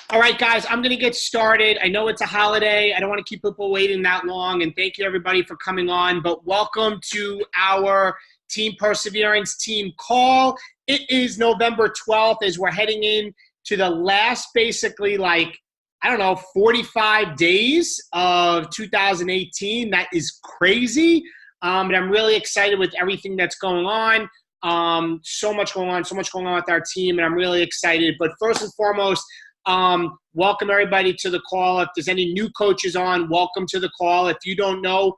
All right, guys, I'm going to get started. I know it's a holiday. I don't want to keep people waiting that long, and thank you, everybody, for coming on. But welcome to our Team Perseverance team call. It is November 12th as we're heading in to the last, basically, 45 days of 2018. That is crazy. And I'm really excited with everything that's going on. So much going on with our team, and I'm really excited. But first and foremost, welcome everybody to the call. If there's any new coaches on, welcome to the call. If you don't know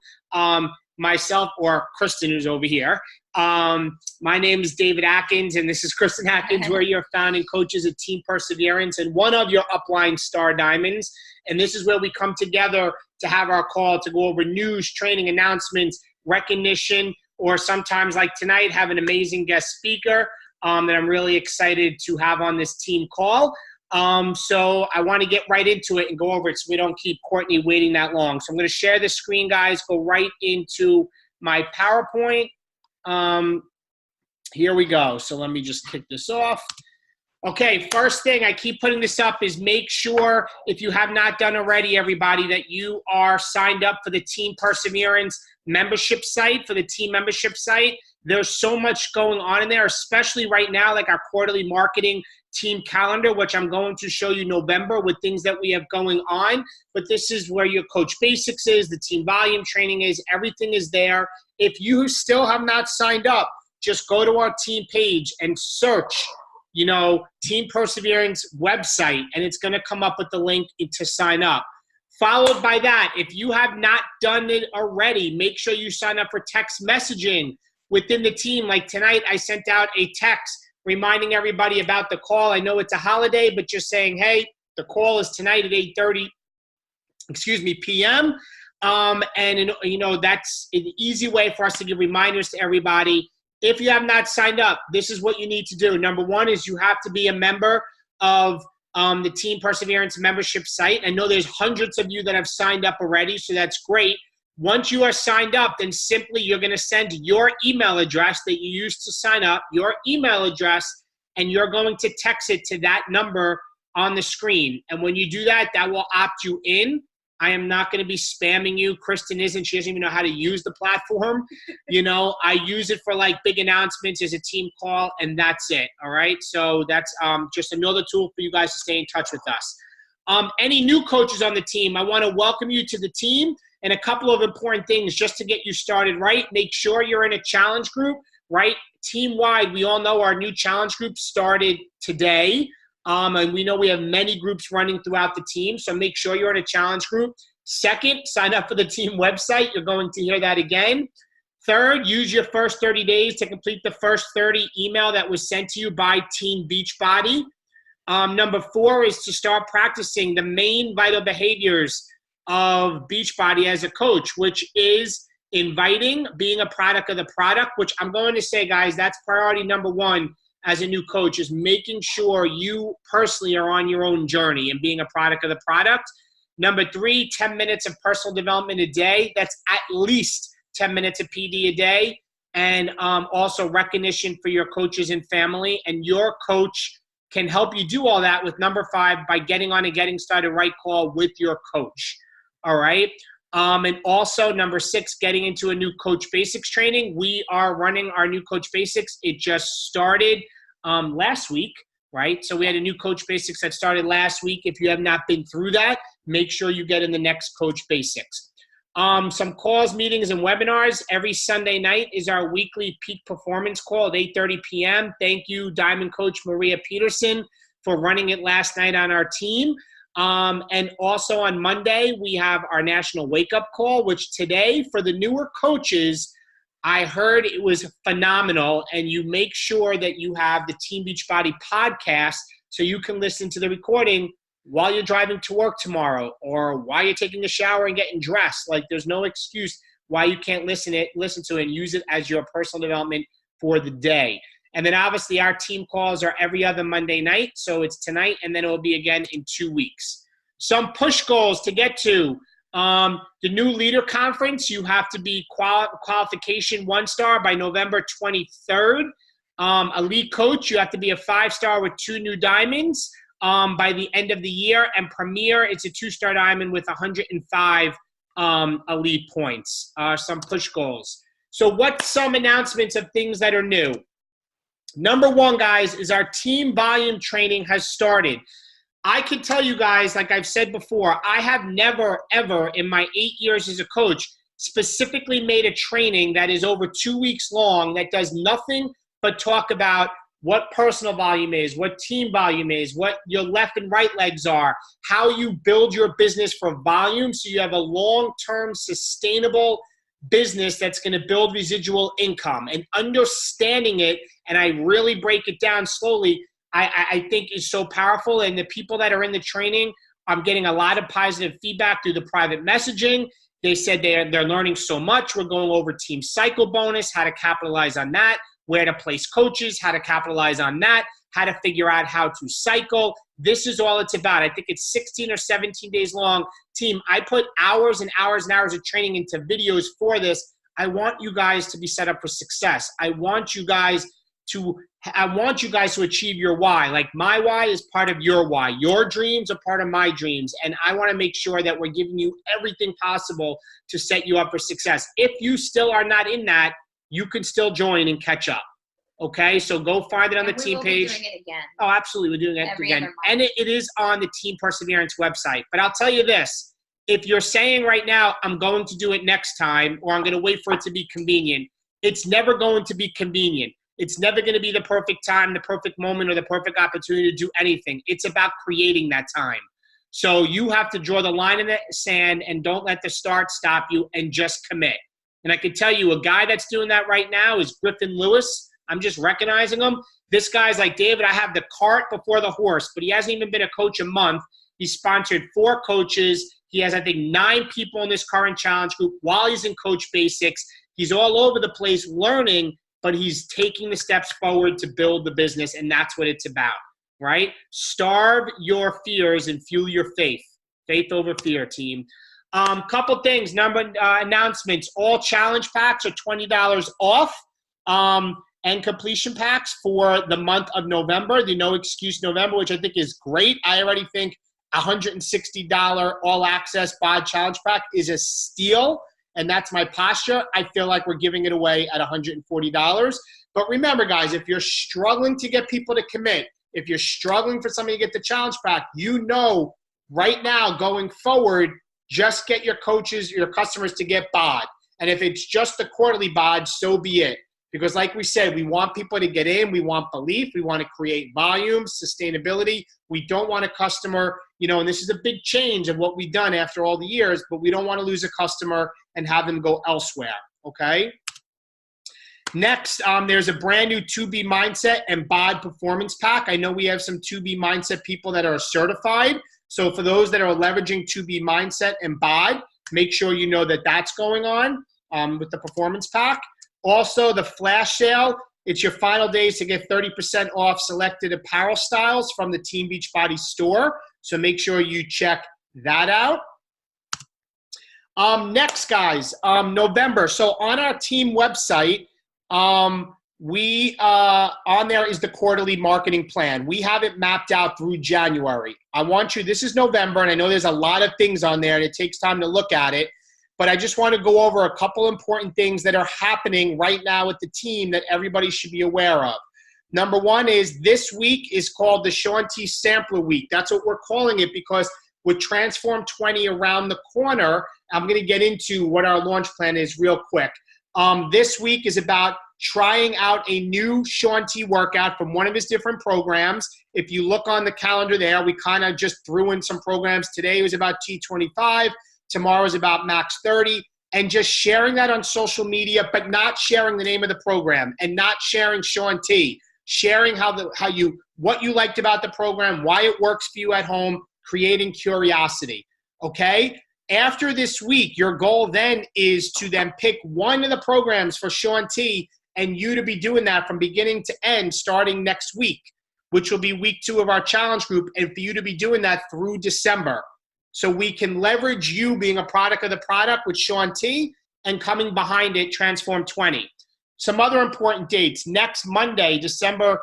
myself or Kristen, who's over here, my name is David Atkins, and this is Kristen Atkins. We're your founding coaches at Team Perseverance and one of your upline Star Diamonds. And this is where we come together to have our call to go over news, training, announcements, recognition, or sometimes like tonight, have an amazing guest speaker that I'm really excited to have on this team call. So I want to get right into it and go over it so we don't keep Courtney waiting that long. So I'm going to share the screen, guys, go right into my PowerPoint. Here we go. So let me just kick this off. Okay, first thing, I keep putting this up, is make sure, if you have not done already, everybody, that you are signed up for the Team Perseverance membership site, for the team membership site. There's so much going on in there, especially right now, like our quarterly marketing team calendar, which I'm going to show you November with things that we have going on. But this is where your Coach Basics is, the team volume training is, everything is there. If you still have not signed up, just go to our team page and search, Team Perseverance website, and it's going to come up with the link to sign up. Followed by that, if you have not done it already, make sure you sign up for text messaging within the team. Like tonight, I sent out a text reminding everybody about the call. I know it's a holiday, but just saying, hey, the call is tonight at 8:30 p.m. That's an easy way for us to give reminders to everybody. If you have not signed up, this is what you need to do. Number one is you have to be a member of the Team Perseverance membership site. I know there's hundreds of you that have signed up already, so that's great. Once you are signed up, then simply you're going to send your email address that you used to sign up, your email address, and you're going to text it to that number on the screen. And when you do that, that will opt you in. I am not going to be spamming you. Kristen isn't. She doesn't even know how to use the platform. I use it for big announcements as a team call, and that's it. All right. So that's just another tool for you guys to stay in touch with us. Any new coaches on the team, I want to welcome you to the team, and a couple of important things just to get you started right. Make sure you're in a challenge group, right? Team-wide, we all know our new challenge group started today. And we know we have many groups running throughout the team, so make sure you're in a challenge group. Second, sign up for the team website. You're going to hear that again. Third, use your first 30 days to complete the first 30 email that was sent to you by Team Beachbody. Number 4 is to start practicing the main vital behaviors of Beachbody as a coach, which is inviting, being a product of the product, which I'm going to say, guys, that's priority number 1 as a new coach, is making sure you personally are on your own journey and being a product of the product. Number 3, 10 minutes of personal development a day. That's at least 10 minutes of PD a day. And also recognition for your coaches and family. And your coach can help you do all that with number 5 by getting on a Getting Started Right call with your coach. All right. And also number 6, getting into a new Coach Basics training. We are running our new Coach Basics. It just started last week, right? So we had a new Coach Basics that started last week. If you have not been through that, make sure you get in the next Coach Basics. Some calls, meetings, and webinars. Every Sunday night is our weekly peak performance call at 8:30 p.m. Thank you, Diamond Coach Maria Peterson, for running it last night on our team. And also on Monday, we have our national wake-up call, which today, for the newer coaches, I heard it was phenomenal. And you make sure that you have the Team Beachbody podcast so you can listen to the recording while you're driving to work tomorrow or while you're taking a shower and getting dressed. There's no excuse why you can't listen to it and use it as your personal development for the day. And then obviously our team calls are every other Monday night. So it's tonight, and then it will be again in 2 weeks. Some push goals to get to. The new leader conference, you have to be qualification 1-star by November 23rd. A lead coach, you have to be a 5-star with 2 new diamonds. by the end of the year. And Premier, it's a 2-star diamond with 105 elite points, some push goals. So what's some announcements of things that are new? Number one, guys, is our team volume training has started. I can tell you guys, like I've said before, I have never, ever in my 8 years as a coach specifically made a training that is over 2 weeks long that does nothing but talk about what personal volume is, what team volume is, what your left and right legs are, how you build your business for volume so you have a long-term sustainable business that's going to build residual income. And understanding it, and I really break it down slowly, I think is so powerful. And the people that are in the training, I'm getting a lot of positive feedback through the private messaging. They said they're learning so much. We're going over team cycle bonus, how to capitalize on that, where to place coaches, how to capitalize on that, how to figure out how to cycle. This is all it's about. I think it's 16 or 17 days long. Team, I put hours and hours and hours of training into videos for this. I want you guys to be set up for success. I want you guys to achieve your why. Like my why is part of your why. Your dreams are part of my dreams. And I want to make sure that we're giving you everything possible to set you up for success. If you still are not in that, you can still join and catch up. Okay, so go find it on the team page. We will be doing it again. Oh, absolutely. We're doing it again. And it is on the Team Perseverance website. But I'll tell you this. If you're saying right now, I'm going to do it next time, or I'm going to wait for it to be convenient, it's never going to be convenient. It's never going to be the perfect time, the perfect moment, or the perfect opportunity to do anything. It's about creating that time. So you have to draw the line in the sand and don't let the start stop you and just commit. And I can tell you a guy that's doing that right now is Griffin Lewis. I'm just recognizing him. This guy's like, David, I have the cart before the horse, but he hasn't even been a coach a month. He sponsored 4 coaches. He has, I think, 9 people in this current challenge group while he's in Coach Basics. He's all over the place learning, but he's taking the steps forward to build the business, and that's what it's about, right? Starve your fears and fuel your faith. Faith over fear, team. Couple things, announcements. All challenge packs are $20 off. And completion packs for the month of November, the No Excuse November, which I think is great. I already think $160 all access bod challenge pack is a steal, and that's my posture. I feel like we're giving it away at $140. But remember, guys, if you're struggling to get people to commit, if you're struggling for somebody to get the challenge pack, you know right now going forward, just get your coaches, your customers to get bod. And if it's just the quarterly bod, so be it. Because like we said, we want people to get in. We want belief. We want to create volume, sustainability. We don't want a customer, and this is a big change of what we've done after all the years, but we don't want to lose a customer and have them go elsewhere, okay? Next, there's a brand new 2B Mindset and bod Performance Pack. I know we have some 2B Mindset people that are certified. So for those that are leveraging 2B Mindset and bod, make sure you know that that's going on with the Performance Pack. Also, the flash sale, it's your final days to get 30% off selected apparel styles from the Team Beachbody store. So make sure you check that out. Next, guys, November. So on our team website, on there is the quarterly marketing plan. We have it mapped out through January. This is November, and I know there's a lot of things on there, and it takes time to look at it. But I just want to go over a couple important things that are happening right now with the team that everybody should be aware of. Number one is this week is called the Shaun T. Sampler Week. That's what we're calling it because with Transform 20 around the corner, I'm going to get into what our launch plan is real quick. This week is about trying out a new Shaun T. workout from one of his different programs. If you look on the calendar there, we kind of just threw in some programs. Today was about T25. Tomorrow is about Max 30, and just sharing that on social media, but not sharing the name of the program and not sharing Shaun T. Sharing what you liked about the program, why it works for you at home, creating curiosity. Okay? After this week, your goal then is to then pick one of the programs for Shaun T and you to be doing that from beginning to end starting next week, which will be week 2 of our challenge group, and for you to be doing that through December. So we can leverage you being a product of the product with Shaun T and coming behind it, Transform 20. Some other important dates. Next Monday, December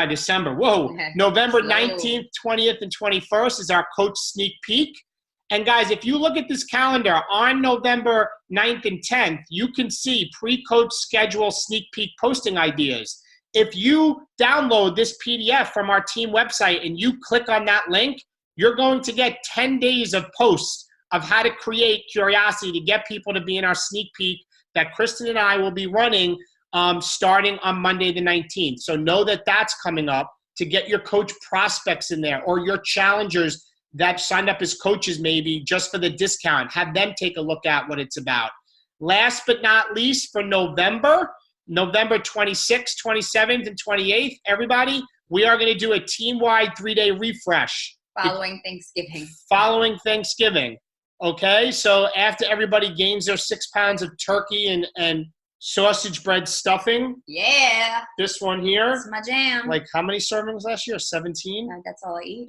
December. Whoa. November 19th, 20th, and 21st is our coach sneak peek. And guys, if you look at this calendar on November 9th and 10th, you can see pre-coach schedule sneak peek posting ideas. If you download this PDF from our team website and you click on that link, you're going to get 10 days of posts of how to create curiosity to get people to be in our sneak peek that Kristen and I will be running starting on Monday the 19th. So know that that's coming up to get your coach prospects in there or your challengers that signed up as coaches maybe just for the discount. Have them take a look at what it's about. Last but not least, for November 26th, 27th, and 28th, everybody, we are going to do a team-wide 3-day refresh. Following Thanksgiving. Following Thanksgiving. Okay, so after everybody gains their 6 pounds of turkey and sausage bread stuffing. Yeah. This one here. That's my jam. Like how many servings last year? 17? That's all I eat.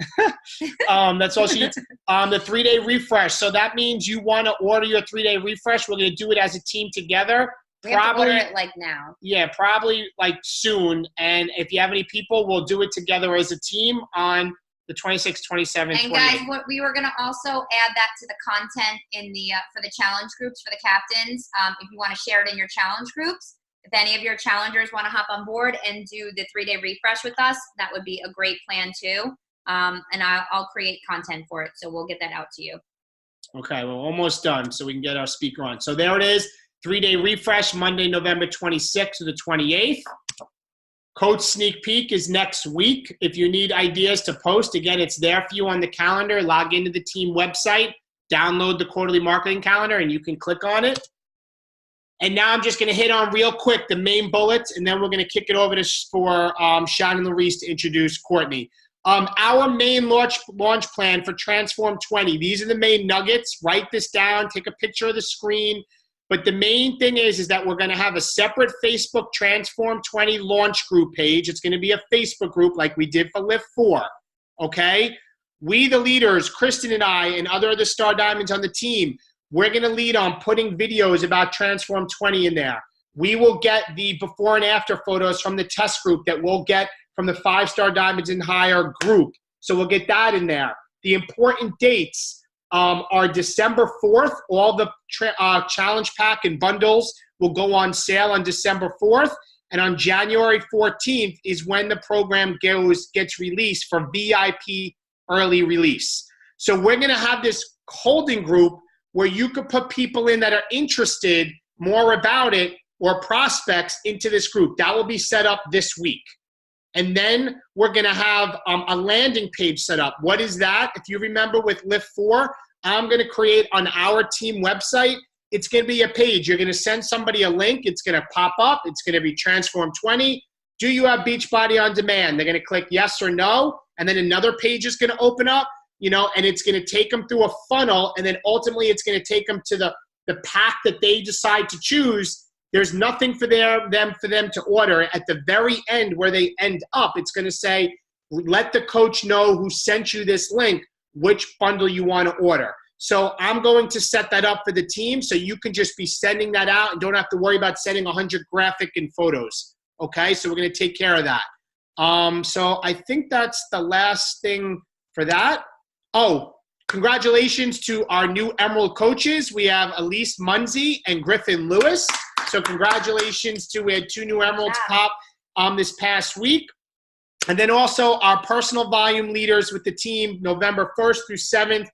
That's all she eats. The 3-day refresh. So that means you want to order your 3-day refresh. We're going to do it as a team together. We have to order it like now. Yeah, probably like soon. And if you have any people, we'll do it together as a team on the 26th, 27th, and 28th. guys, what we were going to also add that to the content in the for the challenge groups for the captains. If you want to share it in your challenge groups, if any of your challengers want to hop on board and do the 3-day refresh with us, that would be a great plan too. And I'll create content for it, so we'll get that out to you. Okay, we're almost done, so we can get our speaker on. So there it is, 3-day refresh, Monday, November 26th to the 28th. Coach Sneak Peek is next week. If you need ideas to post, again, it's there for you on the calendar. Log into the team website, download the quarterly marketing calendar, and you can click on it. And now I'm just going to hit on real quick the main bullets, and then we're going to kick it over to for Sean and Larice to introduce Courtney. Our main launch plan for Transform 20. These are the main nuggets. Write this down. Take a picture of the screen. But the main thing is that we're going to have a separate Facebook Transform 20 launch group page. It's going to be a Facebook group like we did for Lift 4, okay? We, the leaders, Kristen and I, and other of the Star Diamonds on the team, we're going to lead on putting videos about Transform 20 in there. We will get the before and after photos from the test group that we'll get from the 5-Star Diamonds and Higher group. So we'll get that in there. The important dates are December 4th. All the challenge pack and bundles will go on sale on December 4th. And on January 14th is when the program gets released for VIP early release. So we're going to have this holding group where you could put people in that are interested more about it or prospects into this group. That will be set up this week. And then we're going to have a landing page set up. What is that? If you remember with Lift 4, I'm going to create on our team website, it's going to be a page. You're going to send somebody a link. It's going to pop up. It's going to be Transform 20. Do you have Beachbody on demand? They're going to click yes or no. And then another page is going to open up, and it's going to take them through a funnel. And then ultimately it's going to take them to the pack that they decide to choose. There's nothing for them to order. At the very end where they end up, it's going to say, let the coach know who sent you this link, which bundle you want to order. So I'm going to set that up for the team so you can just be sending that out and don't have to worry about sending 100 graphic and photos. Okay, so we're going to take care of that. So I think that's the last thing for that. Oh, congratulations to our new Emerald coaches. We have Elise Munzie and Griffin Lewis. So congratulations we had 2 new Emeralds pop this past week. And then also our personal volume leaders with the team, November 1st through 7th.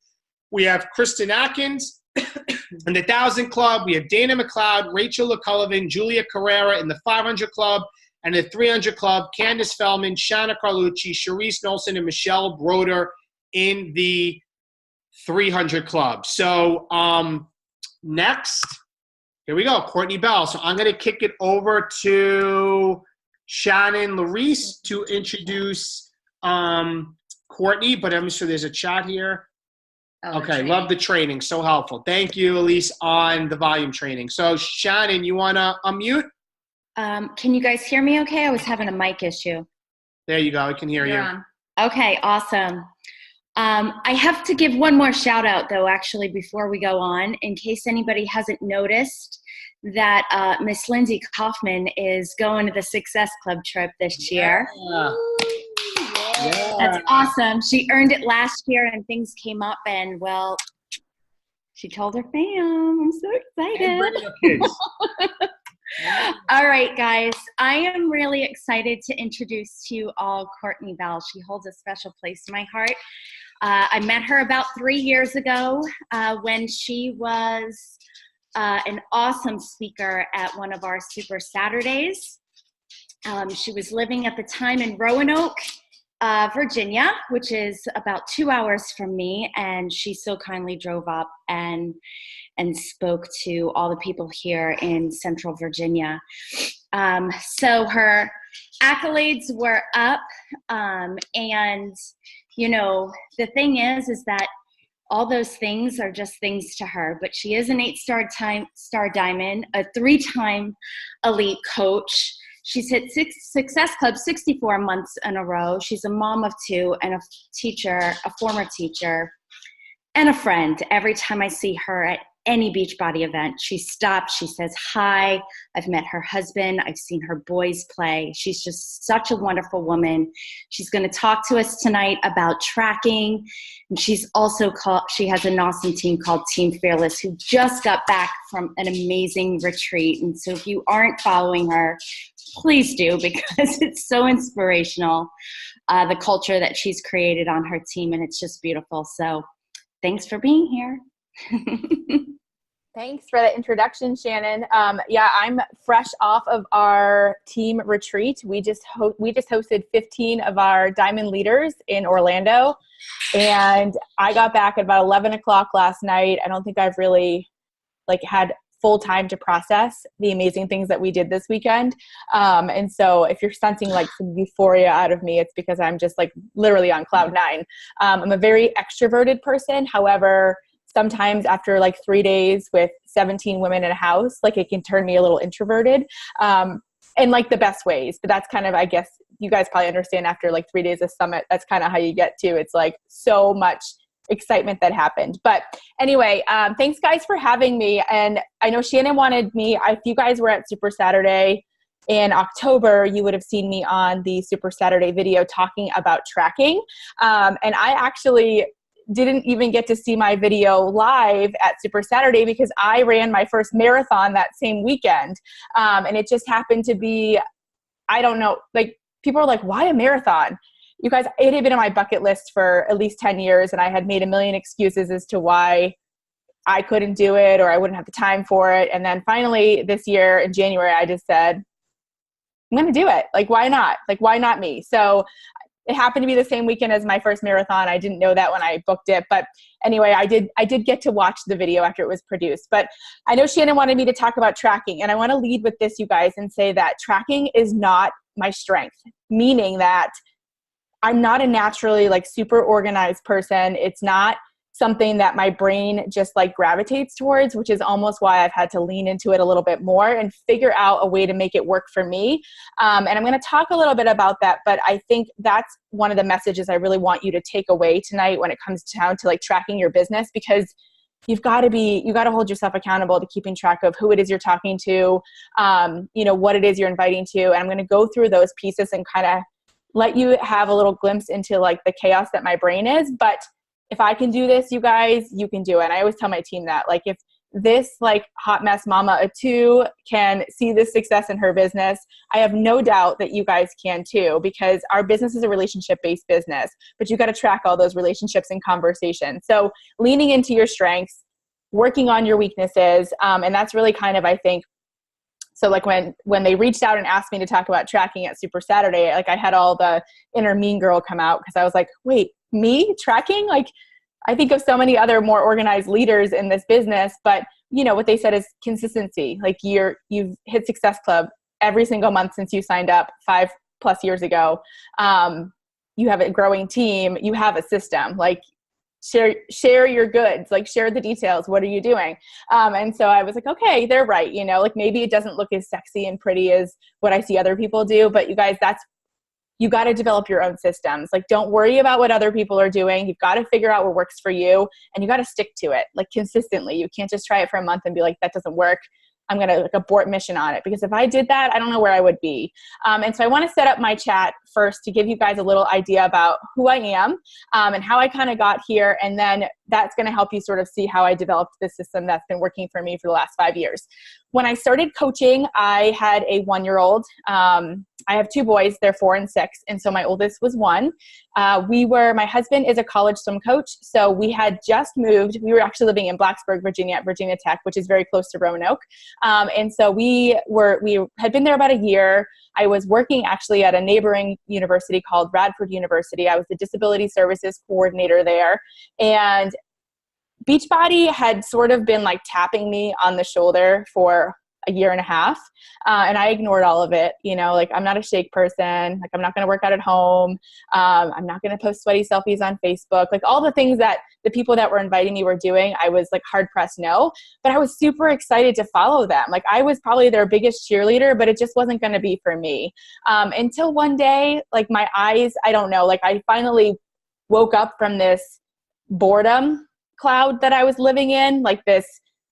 We have Kristen Atkins in the 1,000 Club. We have Dana McLeod, Rachel LaCullivan, Julia Carrera in the 500 Club. And the 300 Club, Candace Feldman, Shanna Carlucci, Sharice Nolson, and Michelle Broder in the 300 Club. So next, here we go, Courtney Bell. So I'm going to kick it over to Shannon Larice to introduce Courtney, but I'm sure there's a chat here. Oh, okay, love the training. So helpful. Thank you, Elise, on the volume training. So Shannon, you want to unmute? Can you guys hear me okay? I was having a mic issue. There you go. I can hear you. On. Okay, awesome. I have to give one more shout out though, actually, before we go on, in case anybody hasn't noticed that Miss Lindsay Kaufman is going to the Success Club trip this year. Yeah. That's awesome. She earned it last year and things came up and, well, she told her fam. I'm so excited. And bring your kids. All right, guys. I am really excited to introduce to you all Courtney Bell. She holds a special place in my heart. I met her about 3 years ago when she was an awesome speaker at one of our Super Saturdays. She was living at the time in Roanoke, Virginia, which is about 2 hours from me, and she so kindly drove up and spoke to all the people here in Central Virginia. So her accolades were up, and you know, the thing is that all those things are just things to her, but she is an 8-star diamond, a 3-time elite coach. She's hit Success Club 64 months in a row. She's a mom of 2 and a teacher, a former teacher, and a friend. Every time I see her at any Beachbody event, she stops, she says hi. I've met her husband, I've seen her boys play. She's just such a wonderful woman. She's going to talk to us tonight about tracking. And she has an awesome team called Team Fearless, who just got back from an amazing retreat. And so if you aren't following her, please do, because it's so inspirational, the culture that she's created on her team, and it's just beautiful. So thanks for being here. Thanks for the introduction, Shannon. Yeah, I'm fresh off of our team retreat. We just hosted 15 of our diamond leaders in Orlando, and I got back at about 11 o'clock last night. I don't think I've really had full time to process the amazing things that we did this weekend. And so if you're sensing some euphoria out of me, it's because I'm just literally on cloud 9. I'm a very extroverted person. However, sometimes after 3 days with 17 women in a house, it can turn me a little introverted, in the best ways. But that's kind of, I guess you guys probably understand, after 3 days of summit, that's kind of how you get to. It's so much excitement that happened. But anyway, thanks guys for having me. And I know Shannon wanted me, if you guys were at Super Saturday in October, you would have seen me on the Super Saturday video talking about tracking. And I actually didn't even get to see my video live at Super Saturday because I ran my first marathon that same weekend. And it just happened to be, I don't know, people are like, why a marathon? You guys, it had been on my bucket list for at least 10 years, and I had made a million excuses as to why I couldn't do it or I wouldn't have the time for it. And then finally this year in January, I just said, I'm going to do it. Why not? Why not me? So it happened to be the same weekend as my first marathon. I didn't know that when I booked it. But anyway, I did get to watch the video after it was produced. But I know Shannon wanted me to talk about tracking. And I want to lead with this, you guys, and say that tracking is not my strength, meaning that I'm not a naturally super organized person. It's not something that my brain just gravitates towards, which is almost why I've had to lean into it a little bit more and figure out a way to make it work for me. And I'm going to talk a little bit about that, but I think that's one of the messages I really want you to take away tonight when it comes down to tracking your business, because you got to hold yourself accountable to keeping track of who it is you're talking to, what it is you're inviting to. And I'm going to go through those pieces and kind of let you have a little glimpse into the chaos that my brain is. But if I can do this, you guys, you can do it. And I always tell my team that, if this hot mess mama of 2 can see this success in her business, I have no doubt that you guys can too, because our business is a relationship-based business, but you got to track all those relationships and conversations. So leaning into your strengths, working on your weaknesses. And that's really kind of, I think, so when they reached out and asked me to talk about tracking at Super Saturday, I had all the inner mean girl come out, because I was like, wait, me tracking? I think of so many other more organized leaders in this business, but what they said is consistency. You've hit Success Club every single month since you signed up 5+ years ago. You have a growing team, you have a system, share your goods, share the details. What are you doing? And so I was like, okay, they're right. Maybe it doesn't look as sexy and pretty as what I see other people do, but you guys, you got to develop your own systems. Like, don't worry about what other people are doing. You've got to figure out what works for you, and you got to stick to it, like, consistently. You can't just try it for a month and be like, that doesn't work, I'm going to like abort mission on it. Because if I did that, I don't know where I would be. And so I want to set up my chat first to give you guys a little idea about who I am and how I kind of got here. And then that's going to help you sort of see how I developed this system that's been working for me for the last 5 years. When I started coaching, I had a 1-year-old. I have 2 boys, they're 4 and 6. And so my oldest was 1. My husband is a college swim coach. So we had just moved. We were actually living in Blacksburg, Virginia at Virginia Tech, which is very close to Roanoke. And so we had been there about a year. I was working actually at a neighboring university called Radford University. I was the disability services coordinator there. And Beachbody had sort of been like tapping me on the shoulder for a year and a half. And I ignored all of it. Like, I'm not a shake person. Like, I'm not going to work out at home. I'm not going to post sweaty selfies on Facebook. Like, all the things that the people that were inviting me were doing, I was like hard pressed no. But I was super excited to follow them. Like, I was probably their biggest cheerleader, but it just wasn't going to be for me. Until one day, like, my eyes, I don't know, like, I finally woke up from this boredom cloud that I was living in. Like, this,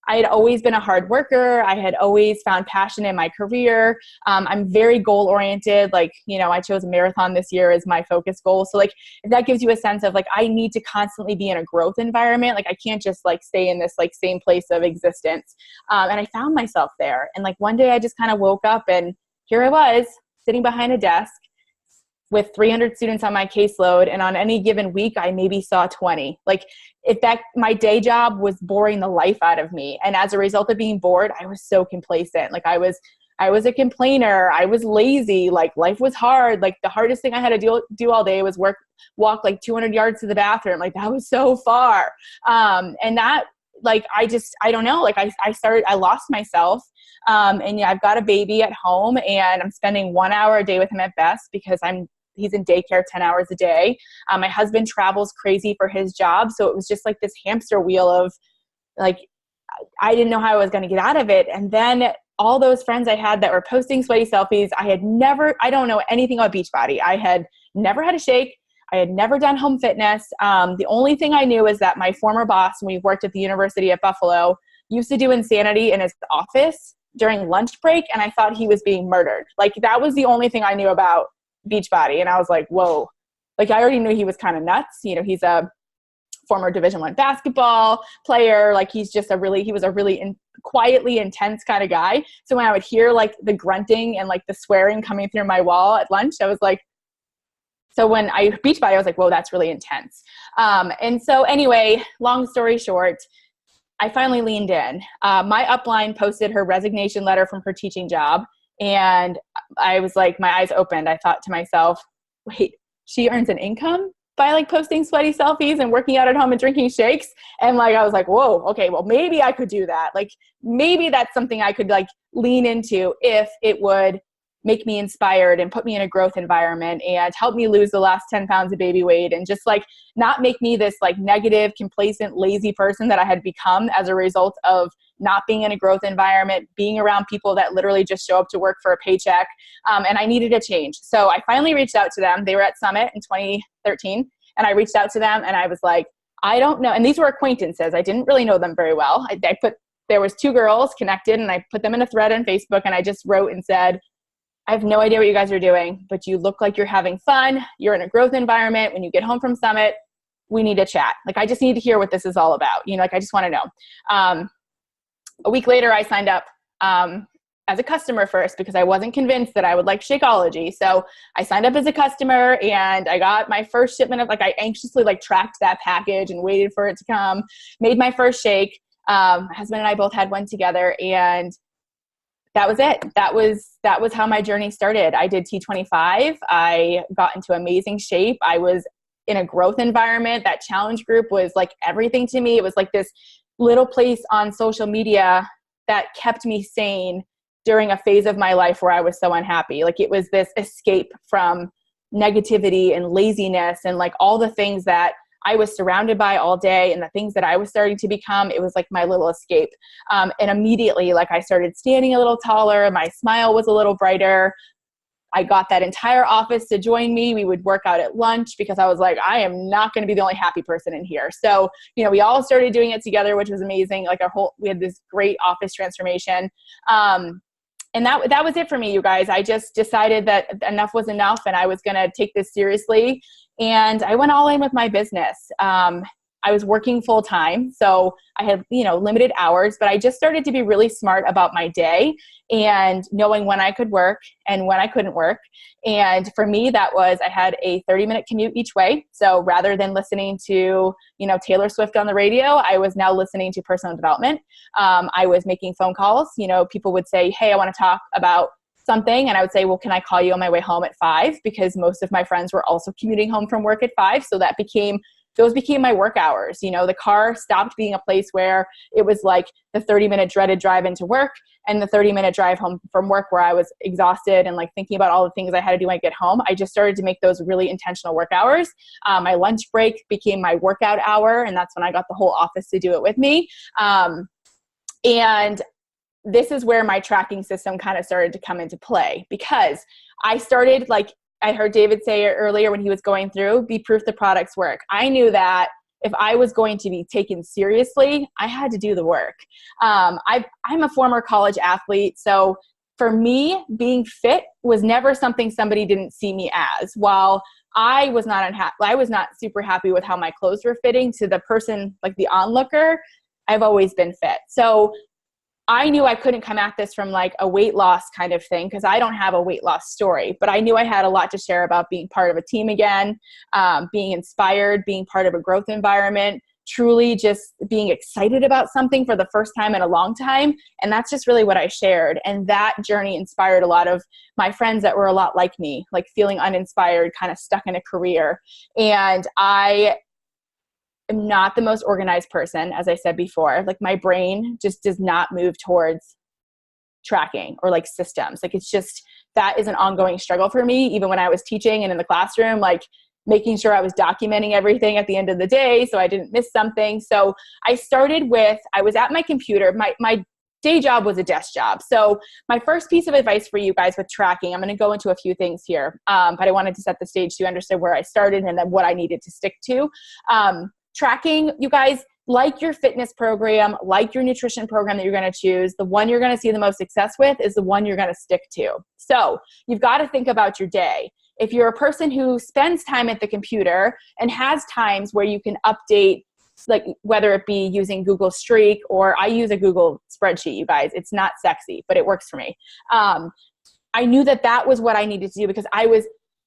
I had always been a hard worker. I had always found passion in my career. I'm very goal oriented. Like, I chose a marathon this year as my focus goal. So like, if that gives you a sense of like, I need to constantly be in a growth environment. Like, I can't just like stay in this like same place of existence. And I found myself there. And like, one day I just kind of woke up and here I was sitting behind a desk with 300 students on my caseload. And on any given week, I maybe saw 20. Like, my day job was boring the life out of me. And as a result of being bored, I was so complacent. Like, I was a complainer. I was lazy. Like, life was hard. Like, the hardest thing I had to do all day was walk like 200 yards to the bathroom. Like, that was so far. And that, like, I don't know. Like, I lost myself. And yeah, I've got a baby at home and I'm spending 1 hour a day with him at best because he's in daycare 10 hours a day. My husband travels crazy for his job. So it was just like this hamster wheel of like, I didn't know how I was going to get out of it. And then all those friends I had that were posting sweaty selfies, I don't know anything about Beachbody. I had never had a shake. I had never done home fitness. The only thing I knew is that my former boss, when we worked at the University of Buffalo, used to do insanity in his office during lunch break. And I thought he was being murdered. Like, that was the only thing I knew about Beachbody. And I was like, whoa, like, I already knew he was kind of nuts. He's a former Division I basketball player. Like, he was a really quietly intense kind of guy. So when I would hear like the grunting and like the swearing coming through my wall at lunch, I was like, so when I Beachbody, I was like, whoa, that's really intense. And so anyway, long story short, I finally leaned in. My upline posted her resignation letter from her teaching job. And I was like, my eyes opened. I thought to myself, wait, she earns an income by like posting sweaty selfies and working out at home and drinking shakes. And like, I was like, whoa, okay, well, maybe I could do that. Like, maybe that's something I could like lean into if it would make me inspired and put me in a growth environment and help me lose the last 10 pounds of baby weight and just like not make me this like negative, complacent, lazy person that I had become as a result of not being in a growth environment, being around people that literally just show up to work for a paycheck. And I needed a change. So I finally reached out to them. They were at Summit in 2013. And I reached out to them and I was like, I don't know. And these were acquaintances. I didn't really know them very well. There was 2 girls connected and I put them in a thread on Facebook and I just wrote and said, I have no idea what you guys are doing, but you look like you're having fun. You're in a growth environment. When you get home from Summit, we need to chat. Like, I just need to hear what this is all about. Like, I just want to know. A week later, I signed up as a customer first because I wasn't convinced that I would like Shakeology. So I signed up as a customer and I got my first shipment of I anxiously tracked that package and waited for it to come, made my first shake. My husband and I both had one together and that was it. That was how my journey started. I did T25. I got into amazing shape. I was in a growth environment. That challenge group was like everything to me. It was like this little place on social media that kept me sane during a phase of my life where I was so unhappy. Like, it was this escape from negativity and laziness and like all the things that I was surrounded by all day and the things that I was starting to become. It was like my little escape. And immediately, like, I started standing a little taller. My smile was a little brighter. I got that entire office to join me. We would work out at lunch because I was like, I am not going to be the only happy person in here. So, you know, we all started doing it together, which was amazing. Like we had this great office transformation. And that was it for me, you guys. I just decided that enough was enough and I was going to take this seriously. And I went all in with my business. I was working full time, so I had, you know, limited hours, but I just started to be really smart about my day and knowing when I could work and when I couldn't work. And for me, that was, I had a 30-minute commute each way. So rather than listening to, you know, Taylor Swift on the radio, I was now listening to personal development. I was making phone calls. You know, people would say, hey, I want to talk about something. And I would say, well, can I call you on my way home at 5? Because most of my friends were also commuting home from work at 5. So those became my work hours. You know, the car stopped being a place where it was like the 30-minute dreaded drive into work and the 30-minute drive home from work where I was exhausted and like thinking about all the things I had to do when I get home. I just started to make those really intentional work hours. My lunch break became my workout hour, and that's when I got the whole office to do it with me. And this is where my tracking system kind of started to come into play, because I started, like I heard David say earlier when he was going through, be proof the products work. I knew that if I was going to be taken seriously, I had to do the work. I'm a former college athlete, so for me, being fit was never something somebody didn't see me as. While I was not super happy with how my clothes were fitting, to the person, like the onlooker, I've always been fit. So I knew I couldn't come at this from like a weight loss kind of thing, because I don't have a weight loss story, but I knew I had a lot to share about being part of a team again, being inspired, being part of a growth environment, truly just being excited about something for the first time in a long time. And that's just really what I shared. And that journey inspired a lot of my friends that were a lot like me, like feeling uninspired, kind of stuck in a career. And I am not the most organized person, as I said before. Like my brain just does not move towards tracking or like systems. Like it's just, that is an ongoing struggle for me. Even when I was teaching and in the classroom, like making sure I was documenting everything at the end of the day so I didn't miss something. So I started with, I was at my computer. My day job was a desk job. So my first piece of advice for you guys with tracking, I'm going to go into a few things here, but I wanted to set the stage so you understand where I started and then what I needed to stick to. Tracking, you guys, like your fitness program, like your nutrition program that you're going to choose, the one you're going to see the most success with is the one you're going to stick to. So you've got to think about your day. If you're a person who spends time at the computer and has times where you can update, like whether it be using Google Streak, or I use a Google spreadsheet, you guys, it's not sexy, but it works for me. I knew that was what I needed to do, because I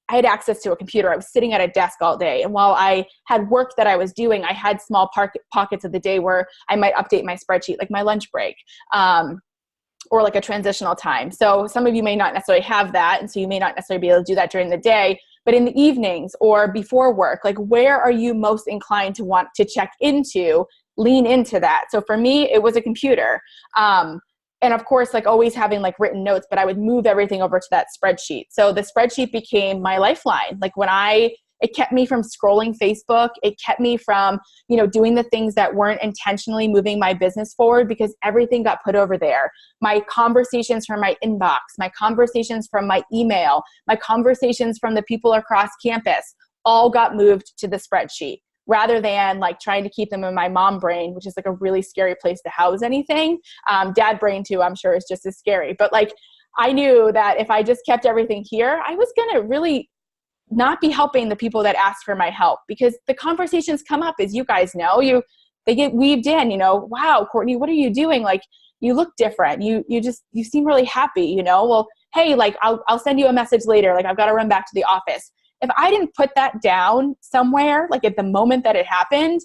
had access to a computer. I was sitting at a desk all day. And while I had work that I was doing, I had small pockets of the day where I might update my spreadsheet, like my lunch break, or like a transitional time. So some of you may not necessarily have that. And so you may not necessarily be able to do that during the day, but in the evenings or before work, like where are you most inclined to want to check into, lean into that. So for me, it was a computer. And of course, like always having like written notes, but I would move everything over to that spreadsheet. So the spreadsheet became my lifeline. Like it kept me from scrolling Facebook. It kept me from, doing the things that weren't intentionally moving my business forward, because everything got put over there. My conversations from my inbox, my conversations from my email, my conversations from the people across campus all got moved to the spreadsheet, rather than like trying to keep them in my mom brain, which is like a really scary place to house anything. Dad brain too, I'm sure, is just as scary. But like, I knew that if I just kept everything here, I was going to really not be helping the people that asked for my help, because the conversations come up, as you guys know, they get weaved in, wow, Courtney, what are you doing? Like, you look different. You seem really happy, well, hey, like I'll send you a message later. Like I've got to run back to the office. If I didn't put that down somewhere, like at the moment that it happened,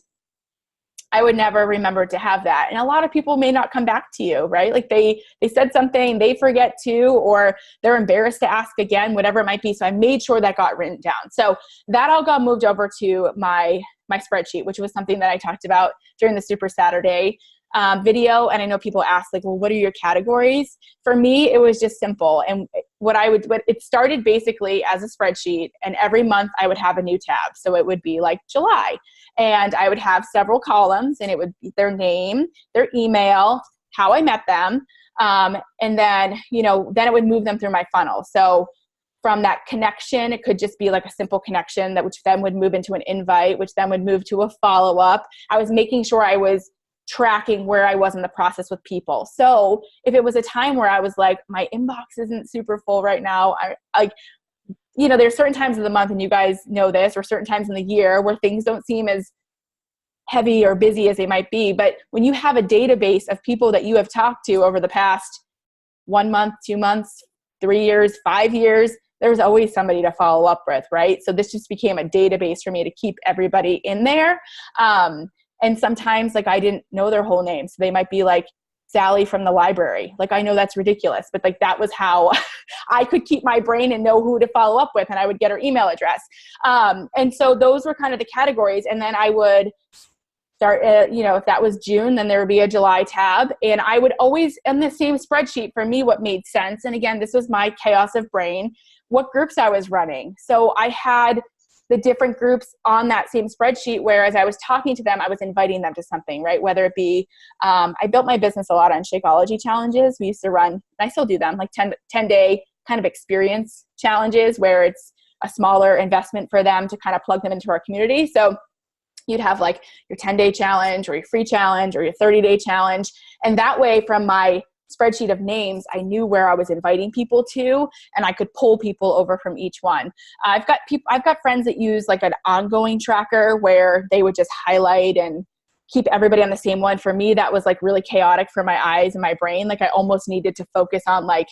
I would never remember to have that. And a lot of people may not come back to you, right? Like they said something, they forget to, or they're embarrassed to ask again, whatever it might be. So I made sure that got written down. So that all got moved over to my spreadsheet, which was something that I talked about during the Super Saturday video. And I know people ask like, well, what are your categories? For me, it was just simple. And it started basically as a spreadsheet, and every month I would have a new tab. So it would be like July, and I would have several columns, and it would be their name, their email, how I met them. And then, then it would move them through my funnel. So from that connection, it could just be like a simple connection that which then would move into an invite, which then would move to a follow-up. I was making sure I was tracking where I was in the process with people. So if it was a time where I was like, my inbox isn't super full right now, there's certain times of the month, and you guys know this, or certain times in the year where things don't seem as heavy or busy as they might be. But when you have a database of people that you have talked to over the past 1 month, 2 months, 3 years, 5 years, there's always somebody to follow up with, right? So this just became a database for me to keep everybody in there. And sometimes like I didn't know their whole name. So they might be like Sally from the library. Like, I know that's ridiculous, but like that was how I could keep my brain and know who to follow up with, and I would get her email address. And so those were kind of the categories. And then I would start, if that was June, then there would be a July tab. And I would always, in the same spreadsheet, for me, what made sense, and again, this was my chaos of brain, what groups I was running. So I had the different groups on that same spreadsheet, where as I was talking to them, I was inviting them to something, right? Whether it be, I built my business a lot on Shakeology challenges. We used to run, and I still do them, like 10-day kind of experience challenges where it's a smaller investment for them to kind of plug them into our community. So you'd have like your 10-day challenge or your free challenge or your 30-day challenge. And that way, from my spreadsheet of names, I knew where I was inviting people to, and I could pull people over from each one. I've got friends that use like an ongoing tracker where they would just highlight and keep everybody on the same one. For me, that was like really chaotic for my eyes and my brain. Like I almost needed to focus on like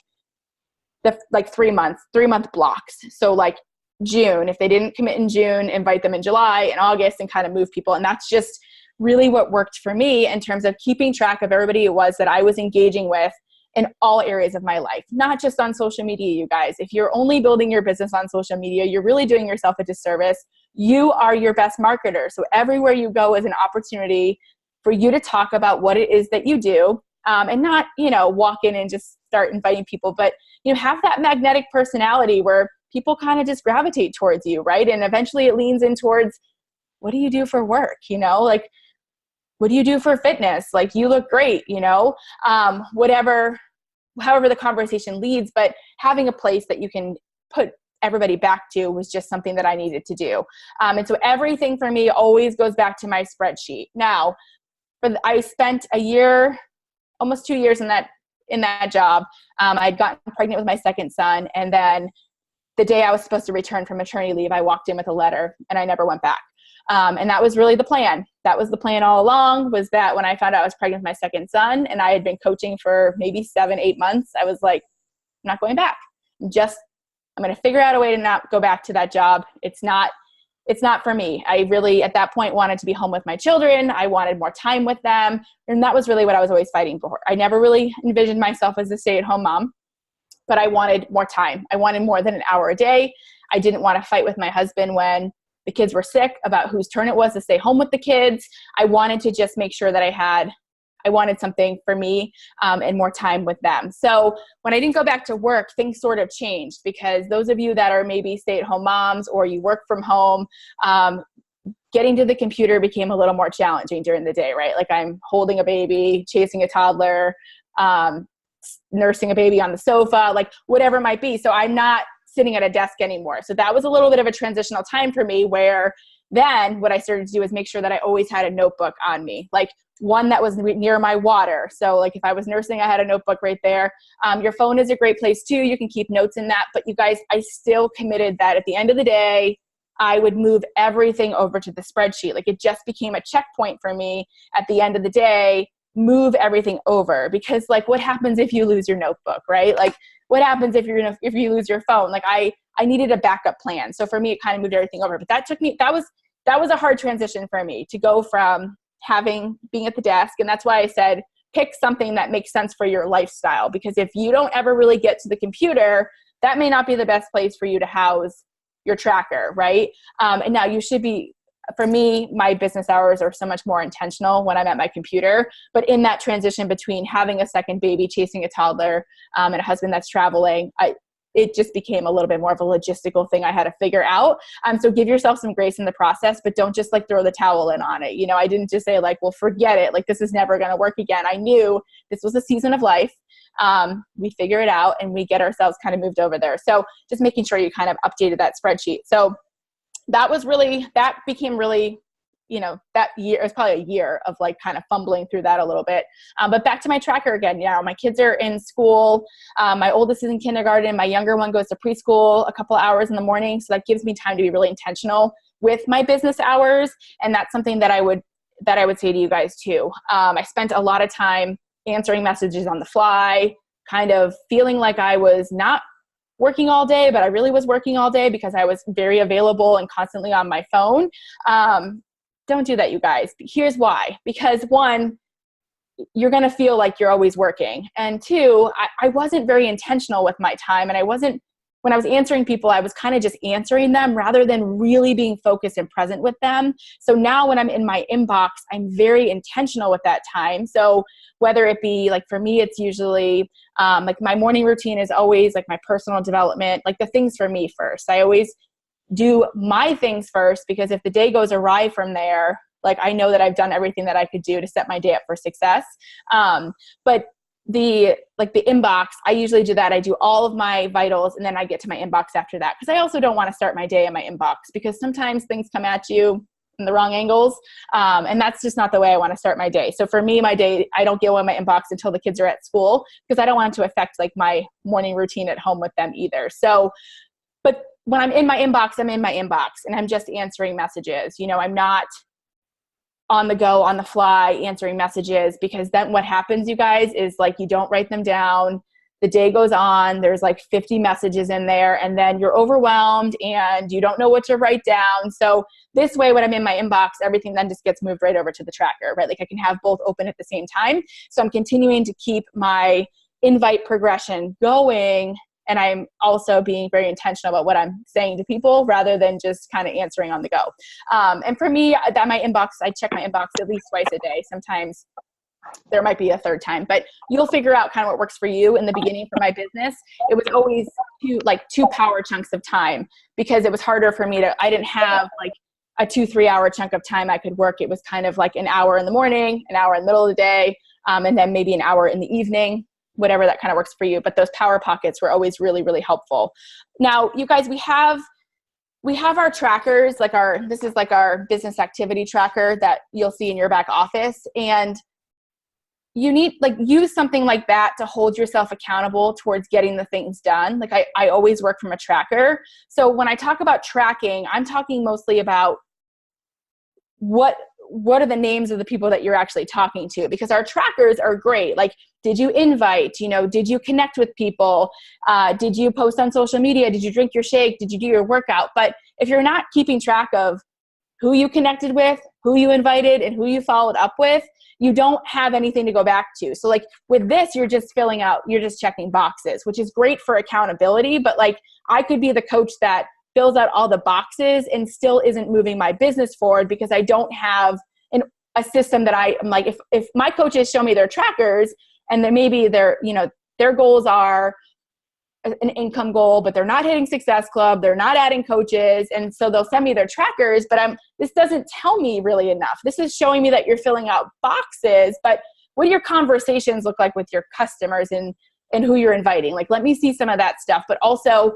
the 3 month blocks. So like June, if they didn't commit in June, invite them in July and August and kind of move people. And that's just really what worked for me in terms of keeping track of everybody it was that I was engaging with in all areas of my life, not just on social media, you guys. If you're only building your business on social media, you're really doing yourself a disservice. You are your best marketer. So everywhere you go is an opportunity for you to talk about what it is that you do, and not, walk in and just start inviting people, but have that magnetic personality where people kind of just gravitate towards you, right? And eventually it leans in towards, what do you do for work? Like, what do you do for fitness? Like, you look great, however the conversation leads, but having a place that you can put everybody back to was just something that I needed to do. And so everything for me always goes back to my spreadsheet. Now, I spent a year, almost 2 years in that job. I'd gotten pregnant with my second son. And then the day I was supposed to return from maternity leave, I walked in with a letter and I never went back. And that was really the plan. That was the plan all along, was that when I found out I was pregnant with my second son and I had been coaching for maybe 7-8 months, I was like, I'm not going back. I'm going to figure out a way to not go back to that job. It's not for me. I really, at that point, wanted to be home with my children. I wanted more time with them. And that was really what I was always fighting for. I never really envisioned myself as a stay-at-home mom, but I wanted more time. I wanted more than an hour a day. I didn't want to fight with my husband when the kids were sick about whose turn it was to stay home with the kids. I wanted to just make sure that I wanted something for me, and more time with them. So when I didn't go back to work, things sort of changed, because those of you that are maybe stay-at-home moms or you work from home, getting to the computer became a little more challenging during the day, right? Like, I'm holding a baby, chasing a toddler, nursing a baby on the sofa, like whatever it might be. So I'm not sitting at a desk anymore. So that was a little bit of a transitional time for me, where then what I started to do is make sure that I always had a notebook on me, like one that was near my water. So like if I was nursing, I had a notebook right there. Your phone is a great place too. You can keep notes in that. But you guys, I still committed that at the end of the day, I would move everything over to the spreadsheet. Like, it just became a checkpoint for me at the end of the day, move everything over. Because like, what happens if you lose your notebook, right? Like, what happens if you lose your phone? Like, I needed a backup plan. So for me, it kind of moved everything over. But that was a hard transition for me to go from being at the desk. And that's why I said, pick something that makes sense for your lifestyle. Because if you don't ever really get to the computer, that may not be the best place for you to house your tracker, right? And now you should be, for me, my business hours are so much more intentional when I'm at my computer. But in that transition between having a second baby, chasing a toddler, and a husband that's traveling, it just became a little bit more of a logistical thing I had to figure out. So give yourself some grace in the process, but don't just like throw the towel in on it. You know, I didn't just say like, well, forget it. Like, this is never going to work again. I knew this was a season of life. We figure it out and we get ourselves kind of moved over there. So just making sure you kind of updated that spreadsheet. So that became really, you know, that year, it was probably a year of like kind of fumbling through that a little bit. But back to my tracker again, my kids are in school. My oldest is in kindergarten. My younger one goes to preschool a couple hours in the morning. So that gives me time to be really intentional with my business hours. And that's something that I would say to you guys too. I spent a lot of time answering messages on the fly, kind of feeling like I was not working all day, but I really was working all day because I was very available and constantly on my phone. Don't do that, you guys. Here's why. Because one, you're going to feel like you're always working. And two, I wasn't very intentional with my time. And when I was answering people, I was kind of just answering them rather than really being focused and present with them. So now when I'm in my inbox, I'm very intentional with that time. So whether it be like, for me, it's usually like my morning routine is always like my personal development, like the things for me first. I always do my things first, because if the day goes awry from there, like I know that I've done everything that I could do to set my day up for success. But the inbox, I usually do that. I do all of my vitals and then I get to my inbox after that. Cause I also don't want to start my day in my inbox, because sometimes things come at you from the wrong angles. And that's just not the way I want to start my day. So for me, my day, I don't go in my inbox until the kids are at school, because I don't want it to affect like my morning routine at home with them either. So, but when I'm in my inbox, I'm in my inbox and I'm just answering messages. You know, I'm not on the go, on the fly, answering messages, because then what happens, you guys, is like you don't write them down. The day goes on, there's like 50 messages in there, and then you're overwhelmed and you don't know what to write down. So this way, when I'm in my inbox, everything then just gets moved right over to the tracker, right? Like I can have both open at the same time. So I'm continuing to keep my invite progression going. And I'm also being very intentional about what I'm saying to people rather than just kind of answering on the go. And for me, that my inbox, I check my inbox at least twice a day. Sometimes there might be a third time, but you'll figure out kind of what works for you. In the beginning for my business, it was always two power chunks of time, because it was harder for me I didn't have like a 2-3 hour chunk of time I could work. It was kind of like an hour in the morning, an hour in the middle of the day, and then maybe an hour in the evening, whatever that kind of works for you. But those power pockets were always really, really helpful. Now, you guys, we have our trackers, this is like our business activity tracker that you'll see in your back office. And you need use something like that to hold yourself accountable towards getting the things done. Like I always work from a tracker. So when I talk about tracking, I'm talking mostly about what are the names of the people that you're actually talking to, because our trackers are great. Like, did you invite, did you connect with people? Did you post on social media? Did you drink your shake? Did you do your workout? But if you're not keeping track of who you connected with, who you invited, and who you followed up with, you don't have anything to go back to. So like with this, you're just checking boxes, which is great for accountability. But like I could be the coach that fills out all the boxes and still isn't moving my business forward, because I don't have a system that I'm like, if my coaches show me their trackers and then maybe their goals are an income goal, but they're not hitting Success Club, they're not adding coaches. And so they'll send me their trackers, but this doesn't tell me really enough. This is showing me that you're filling out boxes, but what do your conversations look like with your customers and who you're inviting? Like, let me see some of that stuff. But also,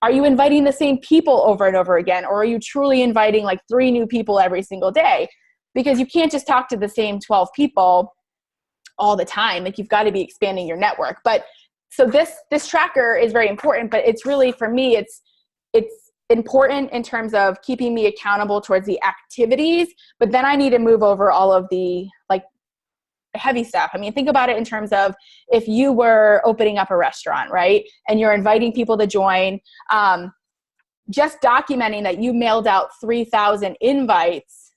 are you inviting the same people over and over again? Or are you truly inviting like 3 new people every single day? Because you can't just talk to the same 12 people all the time. Like, you've got to be expanding your network. But so this tracker is very important, but it's really, for me, it's important in terms of keeping me accountable towards the activities, but then I need to move over all of the like heavy stuff. I mean, think about it in terms of if you were opening up a restaurant, right? And you're inviting people to join, just documenting that you mailed out 3,000 invites.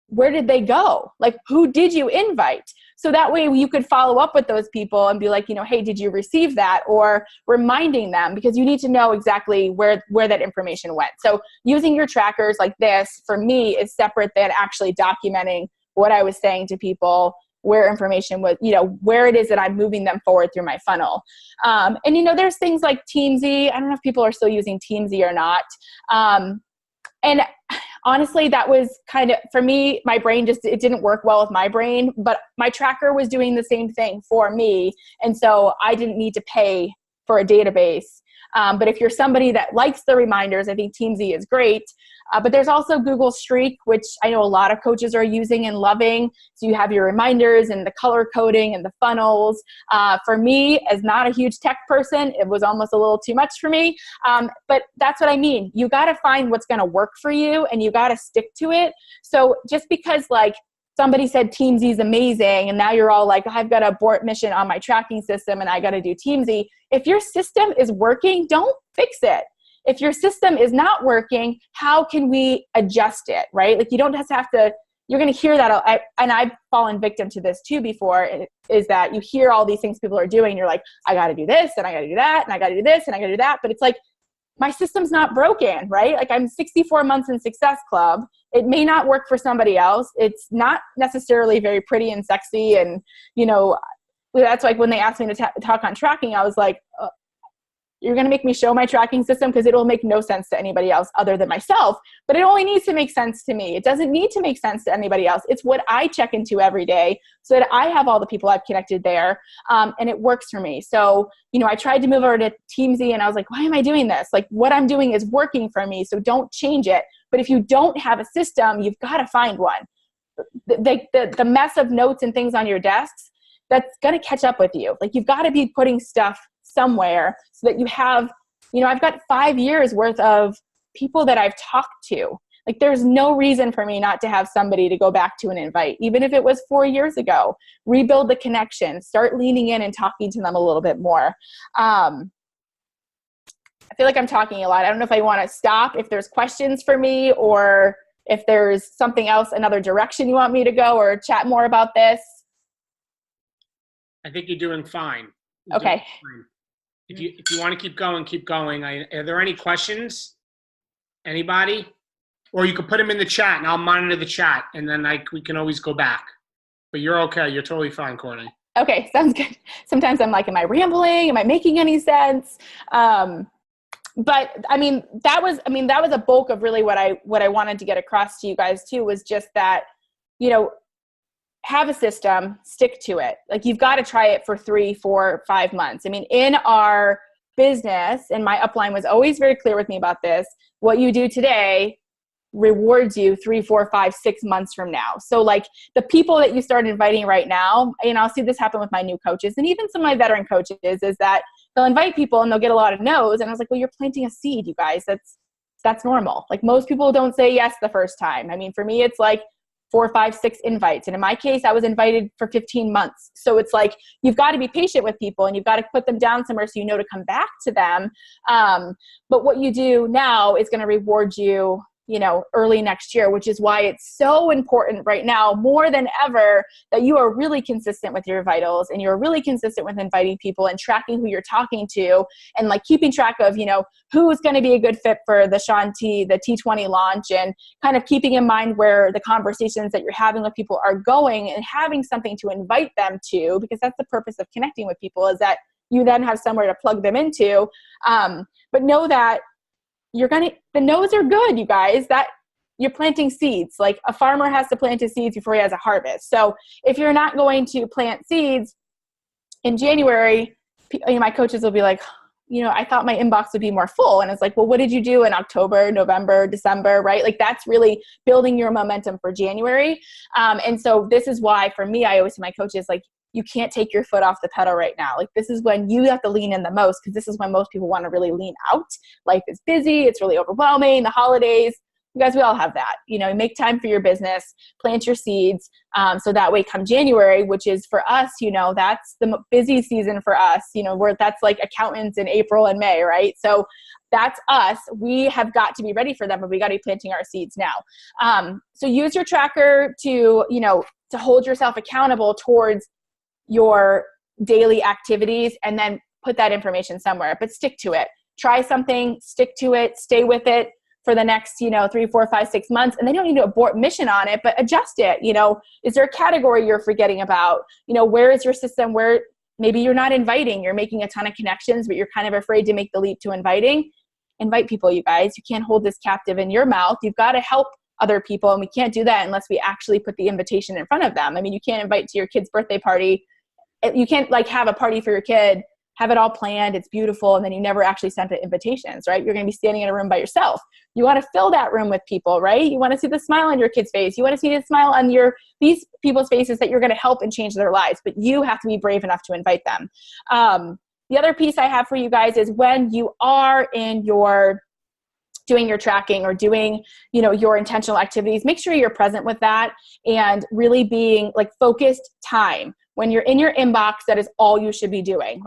Where did they go? Like, who did you invite? So that way you could follow up with those people and be like, hey, did you receive that? Or reminding them, because you need to know exactly where that information went. So using your trackers like this, for me, is separate than actually documenting what I was saying to people where information was, where it is that I'm moving them forward through my funnel. And, there's things like Teamsy. I don't know if people are still using Teamsy or not. And honestly, that was kind of, for me, my brain it didn't work well with my brain, but my tracker was doing the same thing for me. And so I didn't need to pay for a database. But if you're somebody that likes the reminders, I think Teamsy is great. But there's also Google Streak, which I know a lot of coaches are using and loving. So you have your reminders and the color coding and the funnels. For me, as not a huge tech person, it was almost a little too much for me. But that's what I mean. You got to find what's going to work for you, and you got to stick to it. So just because somebody said Teamsy is amazing, and now you're all like, I've got to abort mission on my tracking system and I got to do Teamsy. If your system is working, don't fix it. If your system is not working, how can we adjust it, right? You don't just have to, you're going to hear that. And I've fallen victim to this too before, is that you hear all these things people are doing. You're like, I got to do this and I got to do that and I got to do this and I got to do that. But it's like, my system's not broken, right? I'm 64 months in Success Club. It may not work for somebody else. It's not necessarily very pretty and sexy. And, that's when they asked me to talk on tracking, I was like, you're going to make me show my tracking system, because it'll make no sense to anybody else other than myself. But it only needs to make sense to me. It doesn't need to make sense to anybody else. It's what I check into every day so that I have all the people I've connected there, and it works for me. So, I tried to move over to Teamsy, and I was like, why am I doing this? What I'm doing is working for me, so don't change it. But if you don't have a system, you've got to find one. The mess of notes and things on your desks, that's going to catch up with you. You've got to be putting stuff somewhere so that you have, I've got 5 years worth of people that I've talked to. There's no reason for me not to have somebody to go back to and invite, even if it was 4 years ago. Rebuild the connection, start leaning in and talking to them a little bit more. I feel like I'm talking a lot. I don't know if I want to stop, if there's questions for me, or if there's something else, another direction you want me to go, or chat more about this. I think you're doing fine. Okay. If you want to keep going, keep going. Are there any questions? Anybody? Or you could put them in the chat, and I'll monitor the chat, and then we can always go back. But you're okay. You're totally fine, Courtney. Okay, sounds good. Sometimes I'm like, am I rambling? Am I making any sense? But that was a bulk of really what I wanted to get across to you guys too, was just that, have a system, stick to it. You've got to try it for 3, 4, 5 months. In our business, and my upline was always very clear with me about this, what you do today rewards you 3, 4, 5, 6 months from now. So the people that you start inviting right now, I'll see this happen with my new coaches and even some of my veteran coaches, is that they'll invite people and they'll get a lot of no's. And I was like, well, you're planting a seed, you guys. That's normal. Most people don't say yes the first time. For me, it's 4, 5, 6 invites. And in my case, I was invited for 15 months. So it's you've got to be patient with people, and you've got to put them down somewhere so to come back to them. But what you do now is going to reward you, early next year, which is why it's so important right now, more than ever, that you are really consistent with your vitals, and you're really consistent with inviting people and tracking who you're talking to, and keeping track of, who's going to be a good fit for the T20 launch, and kind of keeping in mind where the conversations that you're having with people are going, and having something to invite them to, because that's the purpose of connecting with people, is that you then have somewhere to plug them into. But know that the no's are good, you guys, that you're planting seeds. A farmer has to plant his seeds before he has a harvest. So if you're not going to plant seeds in January, my coaches will be like, I thought my inbox would be more full. And it's well, what did you do in October, November, December, right? That's really building your momentum for January. And so this is why, for me, I always tell my coaches, you can't take your foot off the pedal right now. This is when you have to lean in the most, because this is when most people want to really lean out. Life is busy. It's really overwhelming. The holidays, you guys, we all have that. Make time for your business, plant your seeds. So that way come January, which is for us, that's the busy season for us, where that's accountants in April and May, right? So that's us. We have got to be ready for them, but we got to be planting our seeds now. So use your tracker to hold yourself accountable towards your daily activities, and then put that information somewhere, but stick to it. Try something, stick to it, stay with it. for the next, 3, 4, 5, 6 months, and they don't need to abort mission on it, but adjust it. Is there a category you're forgetting about? Where is your system where maybe you're not inviting, you're making a ton of connections, but you're kind of afraid to make the leap to inviting? Invite people, you guys. You can't hold this captive in your mouth. You've got to help other people, and we can't do that unless we actually put the invitation in front of them. I mean, you can't invite to your kid's birthday party. You can't have a party for your kid, have it all planned, it's beautiful, and then you never actually sent the invitations, right? You're going to be standing in a room by yourself. You want to fill that room with people, right? You want to see the smile on your kid's face. You want to see the smile on these people's faces that you're going to help and change their lives, but you have to be brave enough to invite them. The other piece I have for you guys is when you are doing your tracking or doing, your intentional activities, make sure you're present with that and really being focused time. When you're in your inbox, that is all you should be doing.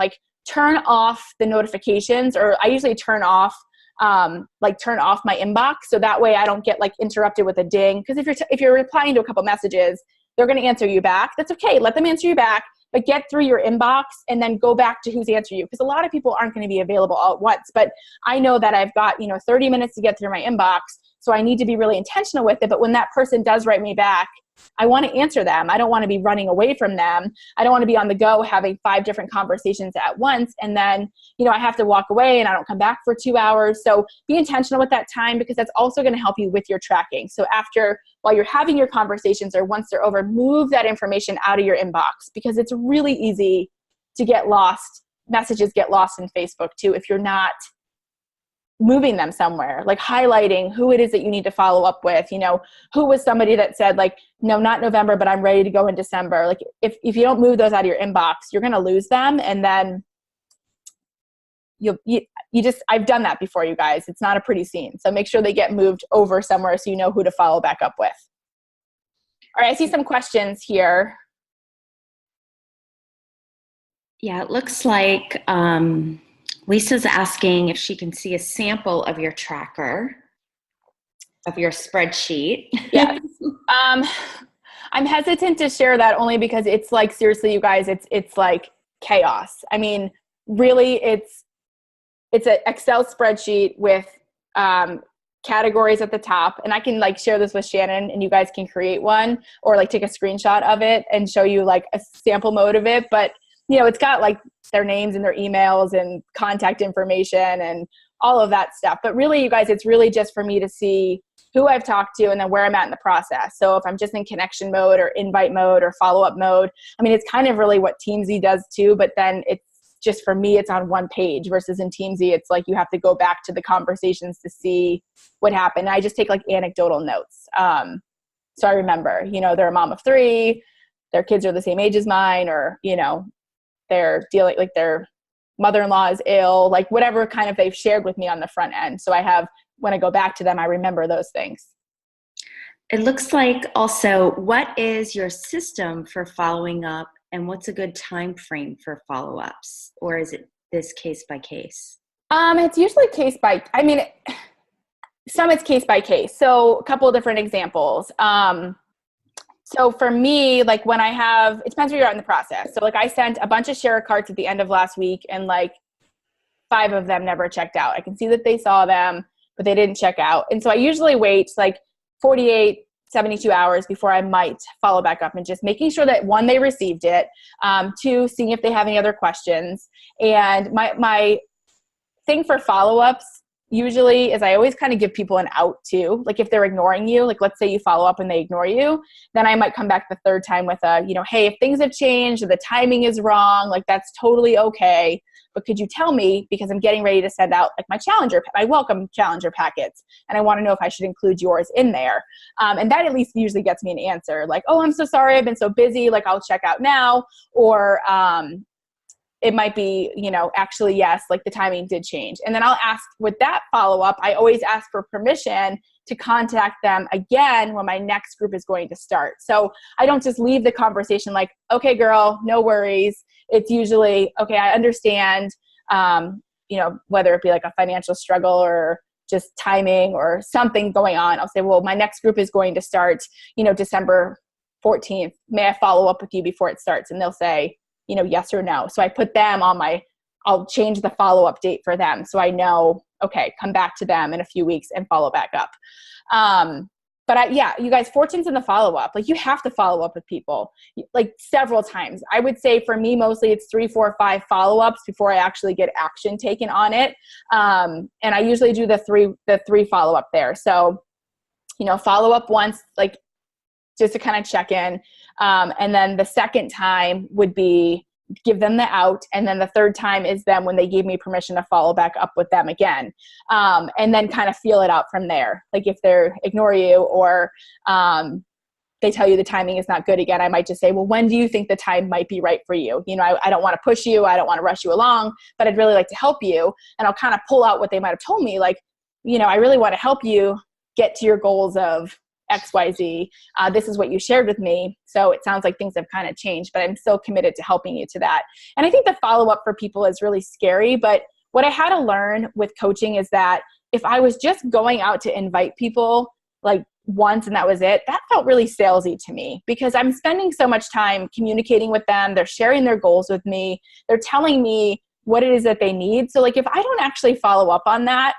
Turn off the notifications, or I usually turn off my inbox. So that way I don't get interrupted with a ding. Because if you're replying to a couple messages, they're going to answer you back. That's okay. Let them answer you back, but get through your inbox and then go back to who's answering you. Because a lot of people aren't going to be available all at once. But I know that I've got, 30 minutes to get through my inbox. So I need to be really intentional with it. But when that person does write me back, I want to answer them. I don't want to be running away from them. I don't want to be on the go having 5 different conversations at once. And then, I have to walk away and I don't come back for 2 hours. So be intentional with that time, because that's also going to help you with your tracking. So while you're having your conversations or once they're over, move that information out of your inbox, because it's really easy to get lost. Messages get lost in Facebook too if you're not moving them somewhere, highlighting who it is that you need to follow up with. Who was somebody that said no, not November, but I'm ready to go in December. If you don't move those out of your inbox, you're going to lose them. And then I've done that before, you guys. It's not a pretty scene. So make sure they get moved over somewhere so you know who to follow back up with. All right. I see some questions here. Yeah, it looks like, Lisa's asking if she can see a sample of your tracker, of your spreadsheet. Yes. I'm hesitant to share that only because it's seriously, you guys, it's chaos. I mean, really, it's an Excel spreadsheet with categories at the top, and I can share this with Shannon and you guys can create one or take a screenshot of it and show you a sample mode of it. But it's got their names and their emails and contact information and all of that stuff. But really, you guys, it's really just for me to see who I've talked to and then where I'm at in the process. So if I'm just in connection mode or invite mode or follow-up mode, I mean, it's kind of really what Teamsy does too, but then it's just, for me, it's on one page versus in Teamsy, it's you have to go back to the conversations to see what happened. I just take anecdotal notes. So I remember, they're a mom of 3, their kids are the same age as mine, or, they're dealing, their mother-in-law is ill, whatever kind of they've shared with me on the front end. So when I go back to them, I remember those things. It looks like also, what is your system for following up, and what's a good time frame for follow-ups? Or is it this case by case? It's usually some it's case by case. So a couple of different examples. So for me, when I have, it depends where you're at in the process. So I sent a bunch of share carts at the end of last week, and 5 of them never checked out. I can see that they saw them, but they didn't check out. And so I usually wait 48, 72 hours before I might follow back up and just making sure that 1, they received it, 2, seeing if they have any other questions. And my thing for follow-ups usually is I always kind of give people an out too. If they're ignoring you, let's say you follow up and they ignore you, then I might come back the 3rd time with hey, if things have changed or the timing is wrong, that's totally okay. But could you tell me, because I'm getting ready to send out my welcome challenger packets, and I want to know if I should include yours in there. And that at least usually gets me an answer oh, I'm so sorry, I've been so busy, I'll check out now. Or it might be, actually, yes, the timing did change. And then I'll ask with that follow-up, I always ask for permission to contact them again when my next group is going to start. So I don't just leave the conversation okay, girl, no worries. It's usually, okay, I understand, whether it be a financial struggle or just timing or something going on. I'll say, well, my next group is going to start, December 14th. May I follow up with you before it starts? And they'll say, yes or no. So I put them on I'll change the follow-up date for them. So I know, okay, come back to them in a few weeks and follow back up. But you guys, fortune's in the follow-up. Like, you have to follow up with people like several times. I would say for me, mostly it's 3, 4, 5 follow-ups before I actually get action taken on it. And I usually do the three follow-up there. So, follow up once, like just to kind of check in. And then the second time would be give them the out. And then the third time is them when they gave me permission to follow back up with them again. And then kind of feel it out from there. Like if they ignore you or they tell you the timing is not good again, I might just say, well, when do you think the time might be right for you? I don't want to push you. I don't want to rush you along, but I'd really like to help you. And I'll kind of pull out what they might have told me. Like, I really want to help you get to your goals of XYZ. This is what you shared with me. So it sounds like things have kind of changed, but I'm still committed to helping you to that. And I think the follow-up for people is really scary. But what I had to learn with coaching is that if I was just going out to invite people like once and that was it, that felt really salesy to me because I'm spending so much time communicating with them. They're sharing their goals with me. They're telling me what it is that they need. So like if I don't actually follow up on that,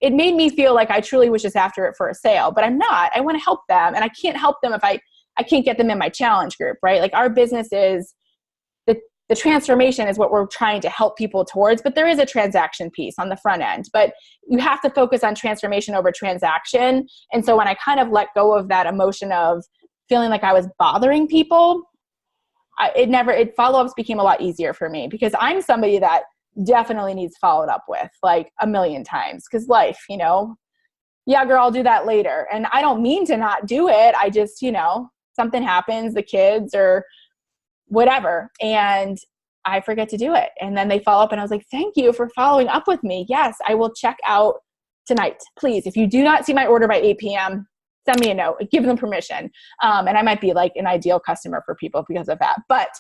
it made me feel like I truly was just after it for a sale, but I'm not. I want to help them, and I can't help them if I can't get them in my challenge group, right? Like our business is, the transformation is what we're trying to help people towards, but there is a transaction piece on the front end, but you have to focus on transformation over transaction. And so when I kind of let go of that emotion of feeling like I was bothering people, follow-ups became a lot easier for me because I'm somebody that definitely needs followed up with like a million times because life, yeah, girl, I'll do that later. And I don't mean to not do it. I just, something happens, the kids or whatever, and I forget to do it. And then they follow up and I was like, thank you for following up with me. Yes, I will check out tonight. Please, if you do not see my order by 8 p.m., send me a note, give them permission. And I might be like an ideal customer for people because of that. But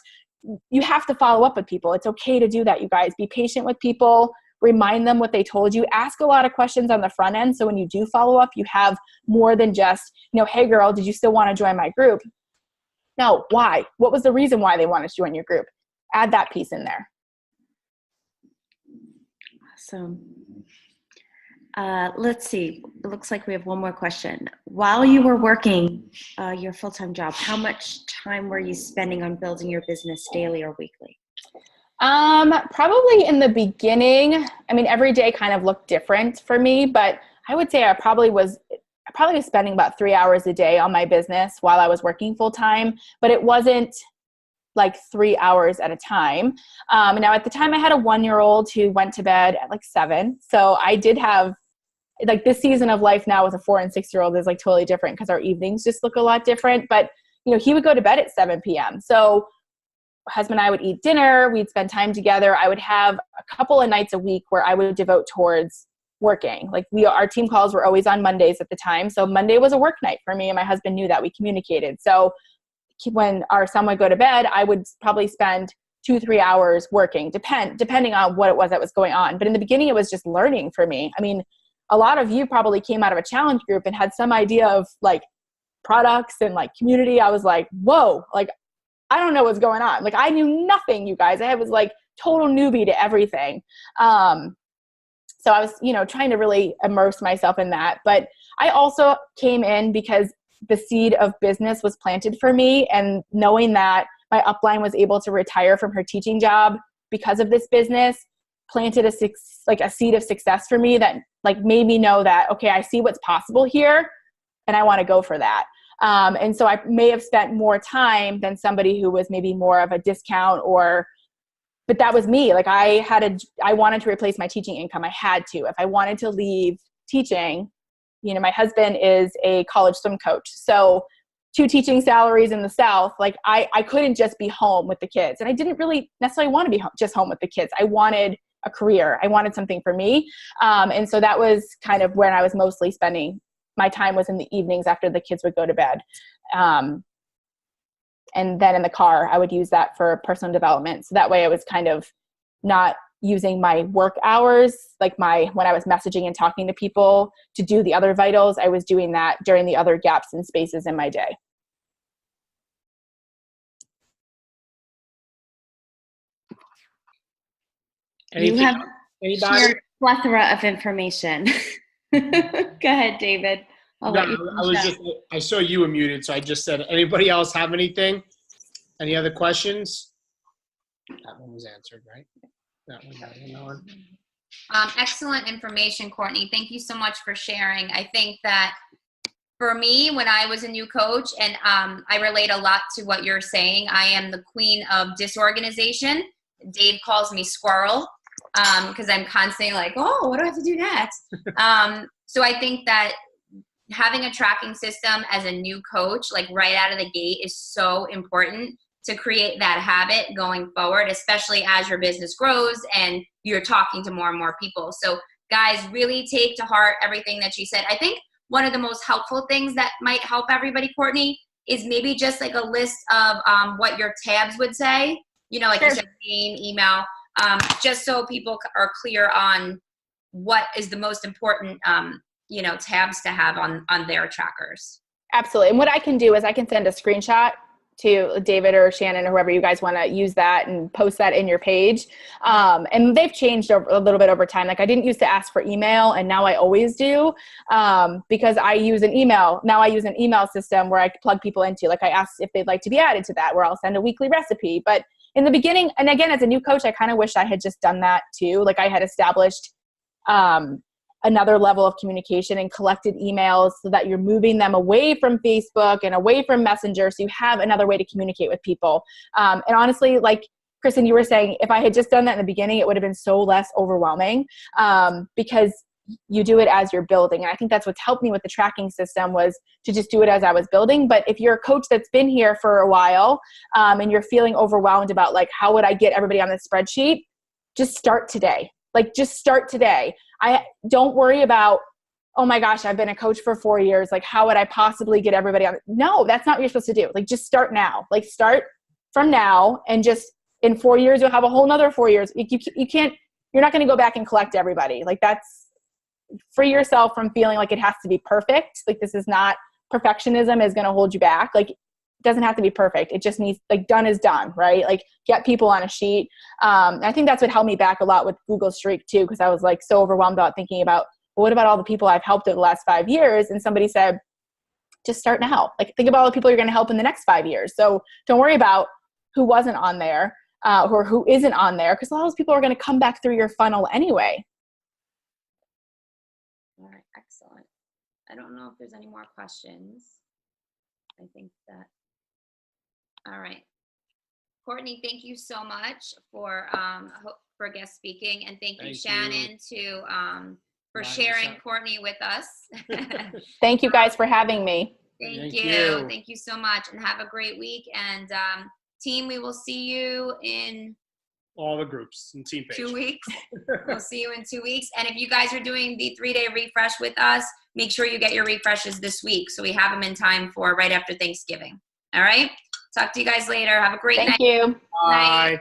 you have to follow up with people. It's okay to do that, you guys. Be patient with people. Remind them what they told you. Ask a lot of questions on the front end. So when you do follow up, you have more than just, hey girl, did you still want to join my group? No, why? What was the reason why they wanted to join your group? Add that piece in there. Awesome. Let's see. It looks like we have one more question. While you were working your full-time job, how much time were you spending on building your business daily or weekly? Probably in the beginning, every day kind of looked different for me, but I would say I probably was spending about 3 hours a day on my business while I was working full-time, but it wasn't like 3 hours at a time. Now at the time I had a 1-year-old who went to bed at like 7. So I did have like this season of life now with a 4 and 6-year-old is like totally different because our evenings just look a lot different. But, he would go to bed at 7 p.m. So my husband and I would eat dinner. We'd spend time together. I would have a couple of nights a week where I would devote towards working. Like our team calls were always on Mondays at the time. So Monday was a work night for me and my husband knew that. We communicated. So when our son would go to bed, I would probably spend 2-3 hours working, depending on what it was that was going on. But in the beginning, it was just learning for me. A lot of you probably came out of a challenge group and had some idea of like products and like community. I was like, whoa, like, I don't know what's going on. Like I knew nothing, you guys. I was like total newbie to everything. So I was, trying to really immerse myself in that. But I also came in because the seed of business was planted for me, and knowing that my upline was able to retire from her teaching job because of this business planted a seed of success for me that like made me know that, okay, I see what's possible here and I want to go for that. And so I may have spent more time than somebody who was maybe more of a discount but that was me. Like I wanted to replace my teaching income. I had to. If I wanted to leave teaching, my husband is a college swim coach. So 2 teaching salaries in the South, like I couldn't just be home with the kids. And I didn't really necessarily want to be just home with the kids. I wanted a career. I wanted something for me. And so that was kind of when I was mostly spending my time was in the evenings after the kids would go to bed. And then in the car, I would use that for personal development. So that way I was kind of not using my work hours, like when I was messaging and talking to people to do the other vitals, I was doing that during the other gaps and spaces in my day. Anything You have else? Anybody? shared a plethora of information. Go ahead, David. I'll No, let you finish up. I saw you were muted, so I just said, anybody else have anything? Any other questions? That one was answered, right? That one. Excellent information, Courtney. Thank you so much for sharing. I think that for me, when I was a new coach, and I relate a lot to what you're saying, I am the queen of disorganization. Dave calls me squirrel because I'm constantly like, oh, what do I have to do next? So I think that having a tracking system as a new coach, like right out of the gate, is so important to create that habit going forward, especially as your business grows and you're talking to more and more people. So guys, really take to heart everything that she said. I think one of the most helpful things that might help everybody, Courtney, is maybe just like a list of what your tabs would say, you know, like Sure. you said, name, email, just so people are clear on what is the most important, you know, tabs to have on their trackers. Absolutely. And what I can do is I can send a screenshot to David or Shannon or whoever you guys want to use that and post that in your page. And they've changed a little bit over time. Like I didn't used to ask for email, and now I always do because I use an email. Now I use an email system where I plug people into. Like I asked if they'd like to be added to that, where I'll send a weekly recipe. But in the beginning, and again, as a new coach, I kind of wish I had just done that too. Like I had established another level of communication and collected emails so that you're moving them away from Facebook and away from Messenger, so you have another way to communicate with people. And honestly, like Kristen, you were saying, if I had just done that in the beginning, it would have been so less overwhelming because you do it as you're building. And I think that's what's helped me with the tracking system, was to just do it as I was building. But if you're a coach that's been here for a while and you're feeling overwhelmed about like, how would I get everybody on this spreadsheet? Just start today. Like just start today. I don't worry about, oh my gosh, I've been a coach for 4 years. Like how would I possibly get everybody on? No, that's not what you're supposed to do. Like just start now. Like start from now, and just in 4 years, you'll have a whole nother 4 years. You can't, you're not going to go back and collect everybody. Like that's, free yourself from feeling like it has to be perfect. Like this is not, perfectionism is going to hold you back. Like it doesn't have to be perfect. It just needs, like done is done, right? Like get people on a sheet. I think that's what held me back a lot with Google Streak too, because I was like so overwhelmed about thinking about, well, what about all the people I've helped over the last 5 years? And somebody said, just start now. Like think about all the people you're going to help in the next 5 years. So don't worry about who wasn't on there or who isn't on there, because a lot of those people are going to come back through your funnel anyway. All right, excellent. I don't know if there's any more questions. I think that, all right. Courtney, thank you so much for guest speaking, and thank you, Shannon, for sharing Courtney with us. Thank you guys for having me. Thank you. Thank you so much, and have a great week. And team, we will see you in all the groups and team page. 2 weeks. We'll see you in 2 weeks. And if you guys are doing the 3-day refresh with us, make sure you get your refreshes this week so we have them in time for right after Thanksgiving. All right? Talk to you guys later. Have a great night. Thank you. Bye. Night.